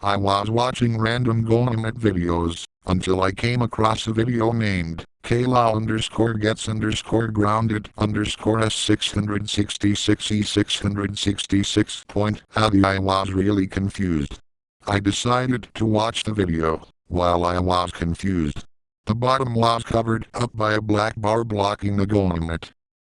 I was watching random Golem videos, until I came across a video named Caillou_gets_grounded S666 point. I was really confused. I decided to watch the video, while I was confused. The bottom was covered up by a black bar blocking the Golem.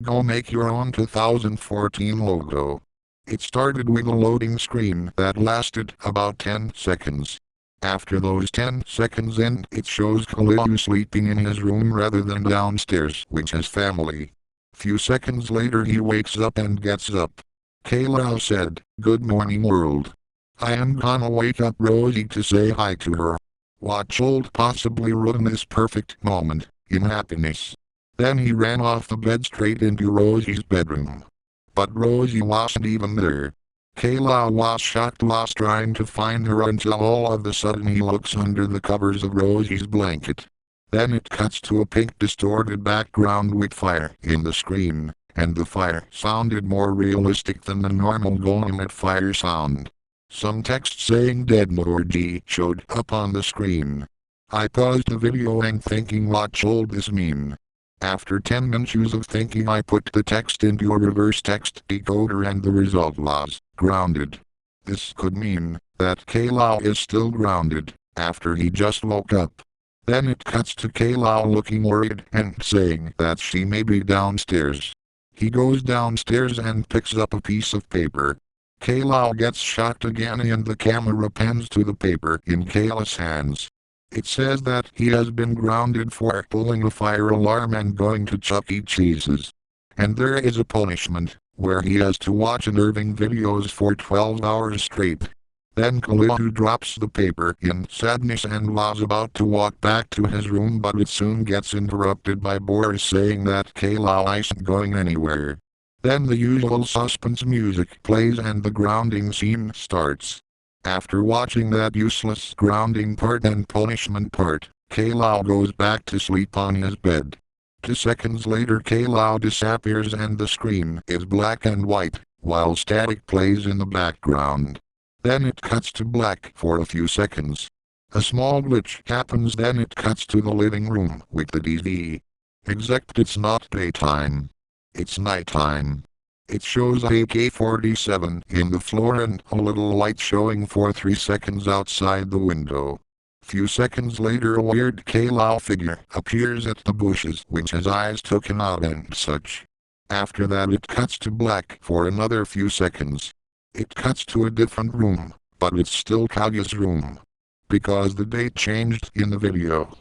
Go make your own 2014 logo. It started with a loading screen that lasted about 10 seconds. After those 10 seconds end, it shows Caillou sleeping in his room rather than downstairs, which is family. Few seconds later he wakes up and gets up. Caillou said, "Good morning world. I am gonna wake up Rosie to say hi to her. Watch old possibly ruin this perfect moment, in happiness." Then he ran off the bed straight into Rosie's bedroom. But Rosie wasn't even there. Caillou was shocked, lost trying to find her until all of a sudden he looks under the covers of Rosie's blanket. Then it cuts to a pink distorted background with fire in the screen, and the fire sounded more realistic than the normal Golem fire sound. Some text saying "Dead Morgy" showed up on the screen. I paused the video and thinking, what should this mean? After 10 minutes of thinking, I put the text into a reverse text decoder and the result was grounded. This could mean that Caillou is still grounded after he just woke up. Then it cuts to Caillou looking worried and saying that she may be downstairs. He goes downstairs and picks up a piece of paper. Caillou gets shocked again and the camera pans to the paper in Caillou's hands. It says that he has been grounded for pulling a fire alarm and going to Chuck E. Cheese's. And there is a punishment, where he has to watch unnerving videos for 12 hours straight. Then Caillou drops the paper in sadness and was about to walk back to his room, but it soon gets interrupted by Boris saying that Caillou isn't going anywhere. Then the usual suspense music plays and the grounding scene starts. After watching that useless grounding part and punishment part, Caillou goes back to sleep on his bed. 2 seconds later Caillou disappears and the screen is black and white, while static plays in the background. Then it cuts to black for a few seconds. A small glitch happens, then it cuts to the living room with the TV. Except it's not daytime. It's nighttime. It shows a AK-47 in the floor and a little light showing for 3 seconds outside the window. Few seconds later a weird Caillou figure appears at the bushes with his eyes taken out and such. After that it cuts to black for another few seconds. It cuts to a different room, but it's still Caillou's room. Because the date changed in the video.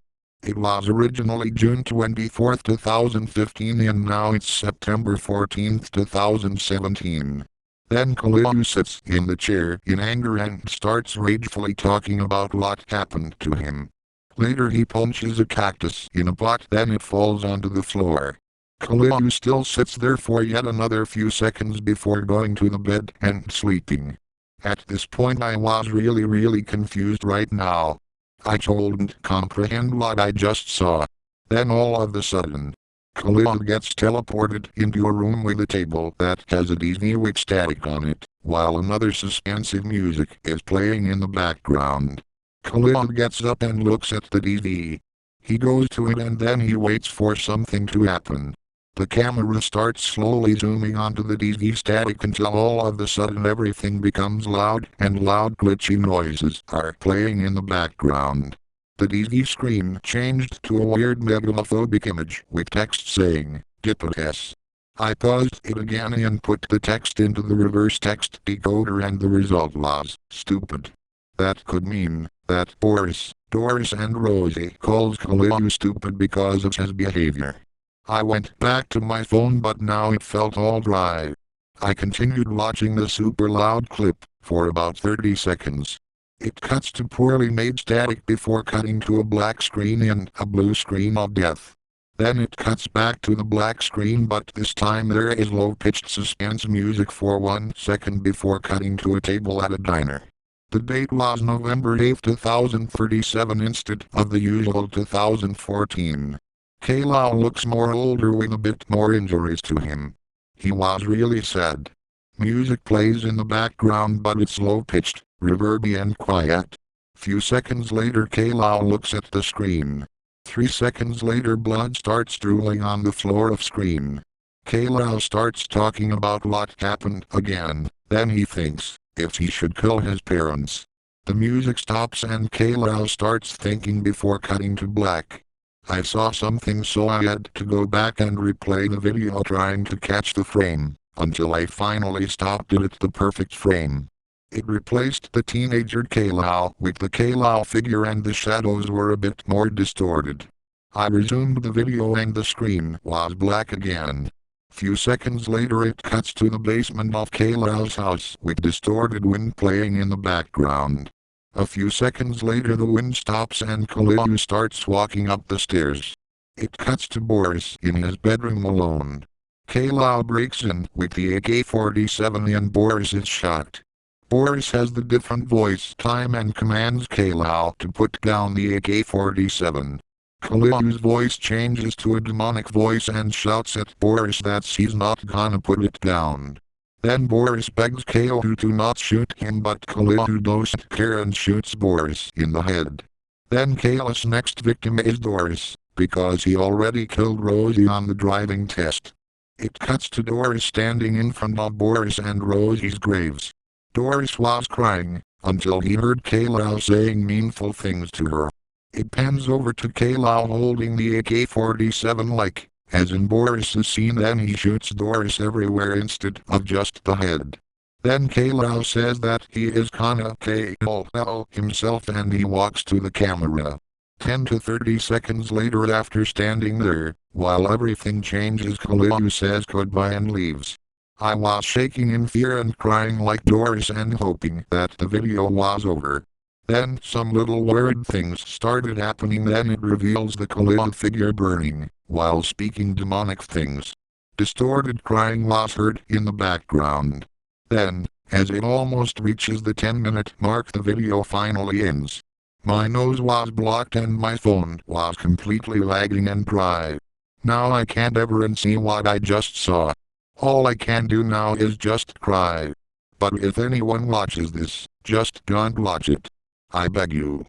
It was originally June 24, 2015 and now it's September 14, 2017. Then Caillou sits in the chair in anger and starts ragefully talking about what happened to him. Later he punches a cactus in a pot, then it falls onto the floor. Caillou still sits there for yet another few seconds before going to the bed and sleeping. At this point I was really confused right now. I couldn't comprehend what I just saw. Then all of a sudden, Caillou gets teleported into a room with a table that has a TV with static on it, while another suspensive music is playing in the background. Caillou gets up and looks at the TV. He goes to it and then he waits for something to happen. The camera starts slowly zooming onto the TV static until all of a sudden everything becomes loud, and loud glitchy noises are playing in the background. The TV screen changed to a weird megalophobic image with text saying, "Dippet." I paused it again and put the text into the reverse text decoder and the result was, "Stupid." That could mean that Doris and Rosie calls Caillou stupid because of his behavior. I went back to my phone but now it felt all dry. I continued watching the super loud clip for about 30 seconds. It cuts to poorly made static before cutting to a black screen and a blue screen of death. Then it cuts back to the black screen but this time there is low-pitched suspense music for 1 second before cutting to a table at a diner. The date was November 8, 2037 instead of the usual 2014. Caillou looks more older with a bit more injuries to him. He was really sad. Music plays in the background but it's low-pitched, reverby and quiet. Few seconds later Caillou looks at the screen. 3 seconds later blood starts drooling on the floor of screen. Caillou starts talking about what happened again, then he thinks if he should kill his parents. The music stops and Caillou starts thinking before cutting to black. I saw something so I had to go back and replay the video trying to catch the frame, until I finally stopped it at the perfect frame. It replaced the teenager Caillou with the Caillou figure and the shadows were a bit more distorted. I resumed the video and the screen was black again. Few seconds later it cuts to the basement of Caillou's house with distorted wind playing in the background. A few seconds later the wind stops and Caillou starts walking up the stairs. It cuts to Boris in his bedroom alone. Caillou breaks in with the AK-47 and Boris is shocked. Boris has the different voice time and commands Caillou to put down the AK-47. Caillou's voice changes to a demonic voice and shouts at Boris that he's not gonna put it down. Then Boris begs Caillou to not shoot him but Caillou doesn't care and shoots Boris in the head. Then Caillou's next victim is Doris, because he already killed Rosie on the driving test. It cuts to Doris standing in front of Boris and Rosie's graves. Doris was crying, until he heard Caillou saying meaningful things to her. It pans over to Caillou holding the AK-47 like, as in Boris's scene, then he shoots Doris everywhere instead of just the head. Then Caillou says that he is gonna KO himself and he walks to the camera. 10 to 30 seconds later after standing there, while everything changes Caillou says goodbye and leaves. I was shaking in fear and crying like Doris and hoping that the video was over. Then some little weird things started happening, then it reveals the Caillou figure burning, while speaking demonic things. Distorted crying was heard in the background. Then, as it almost reaches the 10-minute mark the video finally ends. My nose was blocked and my phone was completely lagging and dry. Now I can't ever unsee what I just saw. All I can do now is just cry. But if anyone watches this, just don't watch it. I beg you.